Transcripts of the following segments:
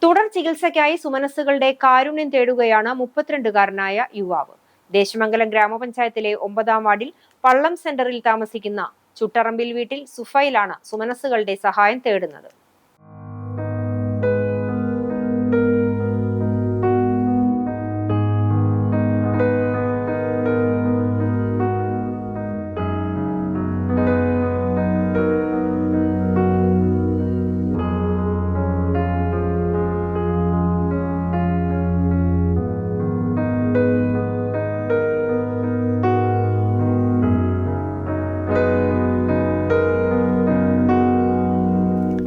തുടർ ചികിത്സയ്ക്കായി സുമനസ്സുകളുടെ കാരുണ്യം തേടുകയാണ് 32കാരനായ യുവാവ്. ദേശമംഗലം ഗ്രാമപഞ്ചായത്തിലെ 9ാം വാർഡിൽ പള്ളം സെന്ററിൽ താമസിക്കുന്ന ചുട്ടറമ്പിൽ വീട്ടിൽ സുഫൈലാണ് സുമനസ്സുകളുടെ സഹായം തേടുന്നത്.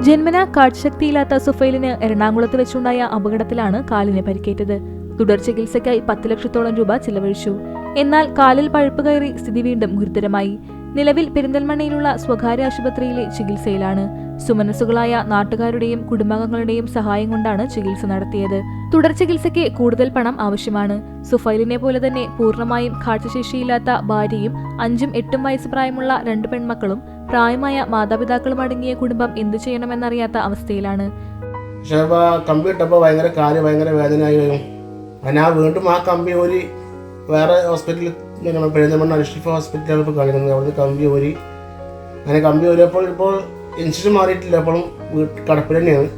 ജന്മന കാഴ്ചശക്തിയില്ലാത്ത സുഫൈലിന് എറണാകുളത്ത് വെച്ചുണ്ടായ അപകടത്തിലാണ് കാലിന് പരിക്കേറ്റത്. തുടർ ചികിത്സയ്ക്കായി 10 ലക്ഷത്തോളം രൂപ ചിലവഴിച്ചു. എന്നാൽ കാലിൽ പഴുപ്പ് കയറി സ്ഥിതി വീണ്ടും ഗുരുതരമായി. നിലവിൽ പെരിന്തൽമണ്ണയിലുള്ള സ്വകാര്യ ആശുപത്രിയിലെ ചികിത്സയിലാണ്. സുമനസ്സുകളായ നാട്ടുകാരുടെയും കുടുംബാംഗങ്ങളുടെയും സഹായം കൊണ്ടാണ് ചികിത്സ നടത്തിയത്. തുടർ ചികിത്സയ്ക്ക് കൂടുതൽ പണം ആവശ്യമാണ്. സുഫൈലിനെ പോലെ തന്നെ പൂർണ്ണമായും കാഴ്ചശേഷിയില്ലാത്ത ഭാര്യയും 5ഉം 8ഉം വയസ്സ് പ്രായമുള്ള 2 പെൺമക്കളും പ്രായമായ മാതാപിതാക്കളും അടങ്ങിയ കുടുംബം എന്തു ചെയ്യണമെന്നറിയാത്ത അവസ്ഥയിലാണ്. കമ്പി ഇട്ടപ്പോൾ ഭയങ്കര വേദനയായി വരും. ഞാൻ വീണ്ടും ആ കമ്പി ഊരി വേറെ ഹോസ്പിറ്റലിൽ പെരിന്തൽമണ്ണ അൽഷിഫ ഹോസ്പിറ്റലാണ് ഇപ്പോൾ കാണിക്കുന്നത്. അവിടുന്ന് കമ്പി ഊരി അങ്ങനെ കമ്പി ഊരിയപ്പോൾ ഇപ്പോൾ ഇൻസുലിൻ മാറിയിട്ടില്ല, അപ്പോഴും കിടപ്പിൽ തന്നെയാണ്.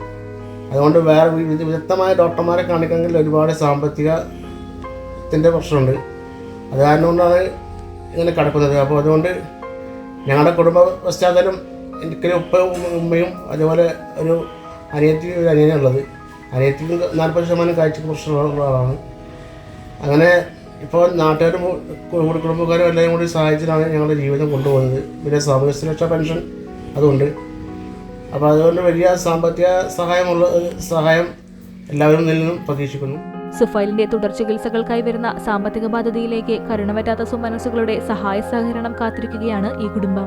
അതുകൊണ്ട് വേറെ വിദഗ്ധമായ ഡോക്ടർമാരെ കാണിക്കണമെങ്കിൽ ഒരുപാട് സാമ്പത്തികത്തിൻ്റെ പ്രശ്നമുണ്ട്. അത് കാരണം കൊണ്ടാണ് ഇങ്ങനെ കിടക്കുന്നത്. അപ്പോൾ അതുകൊണ്ട് ഞങ്ങളുടെ കുടുംബ പശ്ചാത്തലം, എനിക്കൊരു ഉമ്മയും അതുപോലെ ഒരു അനിയനുള്ളത്. അനിയത്തിക്ക് 40% കാഴ്ചക്ക് പ്രശ്നമുള്ള ആളാണ്. അങ്ങനെ ഇപ്പോൾ നാട്ടുകാരും കുടുംബക്കാരും എല്ലാവരും കൂടി സഹായിച്ചിട്ടാണ് ഞങ്ങളുടെ ജീവിതം കൊണ്ടുപോകുന്നത്. പിന്നെ സാമൂഹ്യ സുരക്ഷാ പെൻഷൻ അതുകൊണ്ട്. അപ്പോൾ അതുകൊണ്ട് വലിയ സാമ്പത്തിക സഹായം എല്ലാവരും നിന്നും പ്രതീക്ഷിക്കുന്നു. സുഫൈലിന്റെ തുടർ ചികിത്സകൾക്കായി വരുന്ന സാമ്പത്തിക ബാധ്യതയിലേക്ക് കരുണ പറ്റാത്ത സുമനസ്സുകളുടെ സഹായ സഹകരണം കാത്തിരിക്കുകയാണ് ഈ കുടുംബം.